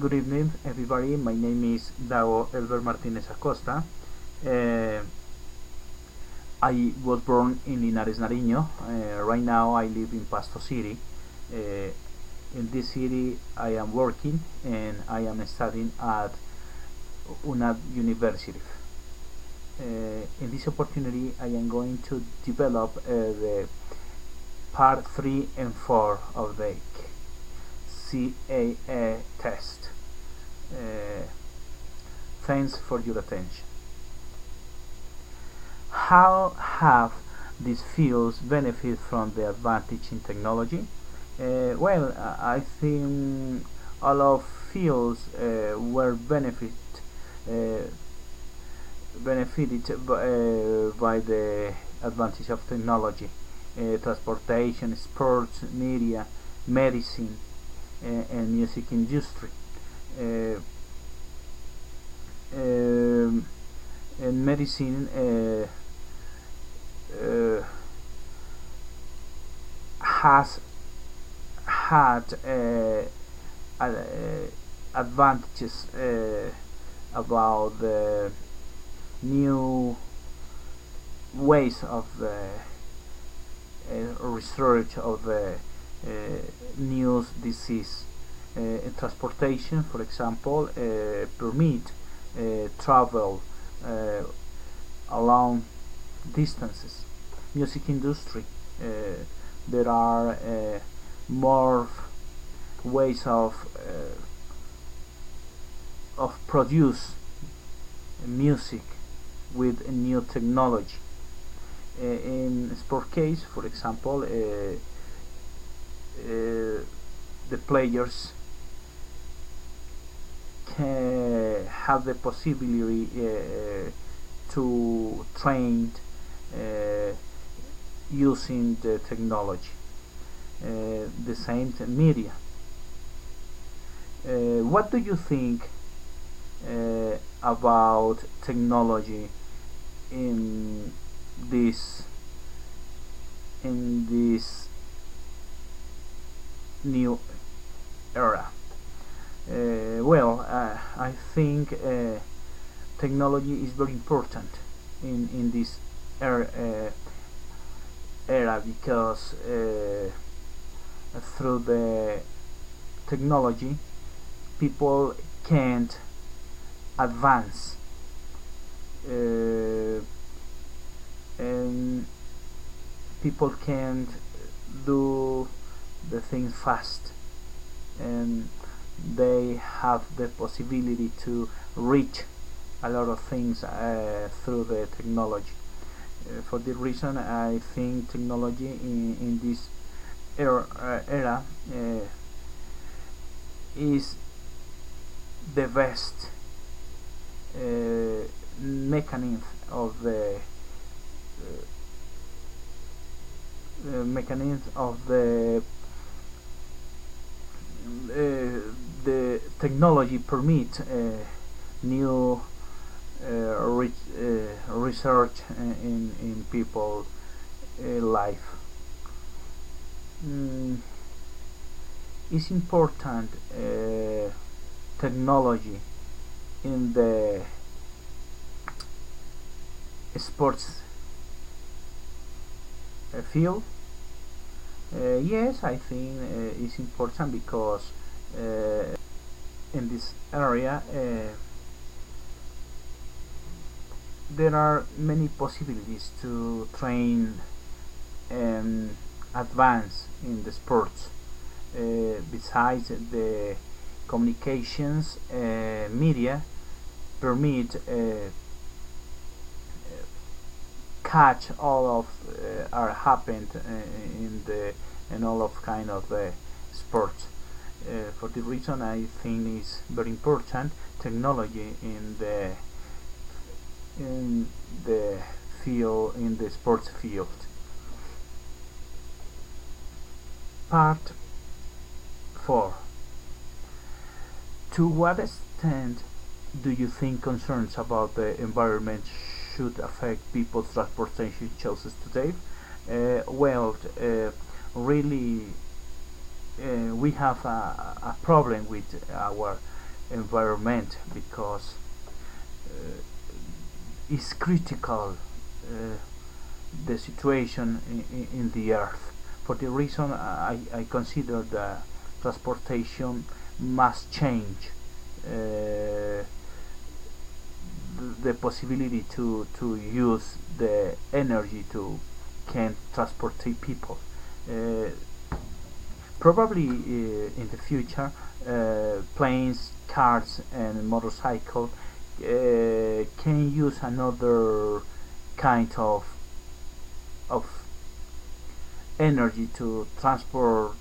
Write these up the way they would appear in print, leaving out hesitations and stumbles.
Good evening, everybody. My name is Dago Elber Martinez Acosta. I was born in Linares, Nariño. Right now, I live in Pasto City. In this city, I am working and I am studying at UNAD University. In this opportunity, I am going to develop the part 3 and 4 of the CAE test. Thanks for your attention. How have these fields benefit from the advantage in technology? I think all of fields were benefited by the advantage of technology. Transportation, sports, media, medicine, and music industry. And medicine has had advantages about the new ways of research of the new disease. Transportation, for example, permit travel along distances. Music industry, there are more ways of produce music with new technology. In sport case, for example, the players can have the possibility to train using the technology. The same media. What do you think about technology in this new era? I think technology is very important in this era because through the technology people can't advance and people can't do the things fast, and they have the possibility to reach a lot of things through the technology. For this reason, I think technology in this era is the best mechanism of the technology permit new research in people life. It's important technology in the sports field. Yes, I think it's important because in this area there are many possibilities to train and advance in the sports. Besides the communications, media permit catch all of are happened in all of kind of sports. For the reason, I think is very important technology in the field, in the sports field. Part 4. To what extent do you think concerns about the environment should affect people's transportation choices today? Really we have a problem with our environment, because it's critical the situation in the earth. For the reason I consider the transportation must change the possibility to use the energy to can transport people. Probably in the future, planes, cars, and motorcycle can use another kind of energy to transport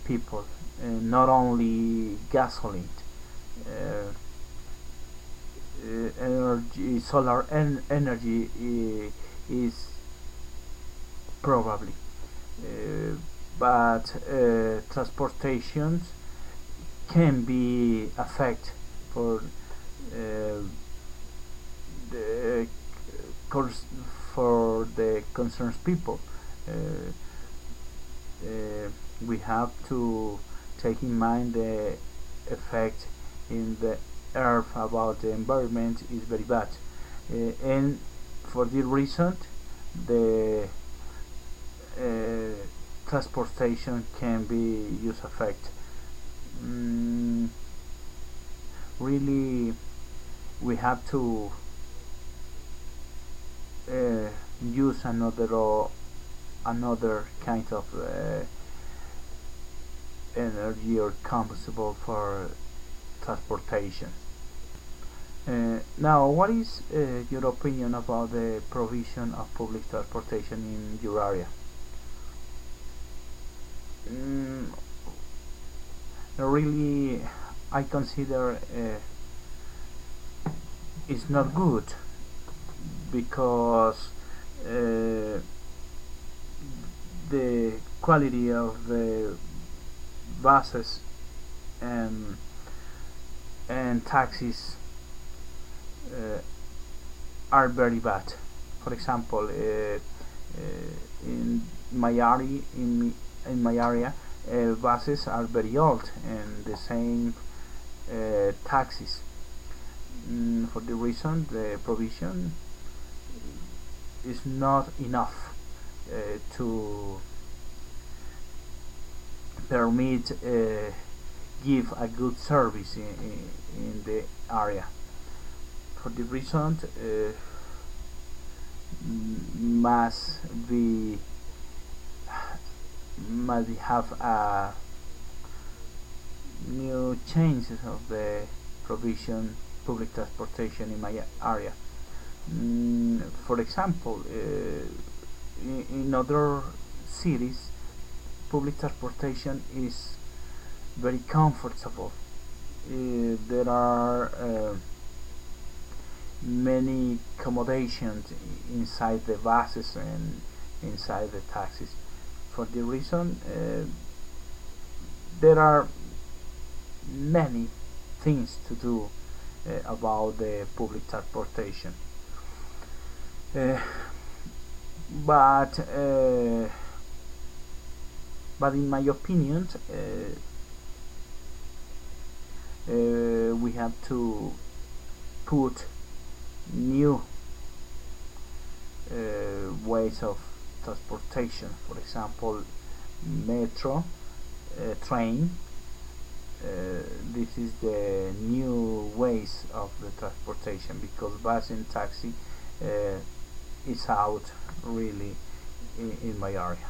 people, not only gasoline. Uh, Energy, solar energy is probably, uh, but transportations can be affect for uh, the course for the concerned people. Uh, we have to take in mind the effect in the earth about the environment is very bad, and for this reason the transportation can be use effect. mm, Really, we have to use another kind of energy or combustible for transportation. Now, what is your opinion about the provision of public transportation in your area? Mm, Really, I consider it's not good, because the quality of the buses and taxis uh, are very bad. For example, in my area, buses are very old, and the same taxis. For the reason the provision is not enough to permit give a good service in the area. For the reason must be have a new changes of the provision public transportation in my area. For example, in other cities, public transportation is very comfortable. There are many accommodations inside the buses and inside the taxis. For the reason there are many things to do about the public transportation, uh, but in my opinion, we have to put new ways of transportation. For example, metro, train. This is the new ways of the transportation, because bus and taxi is out really in my area.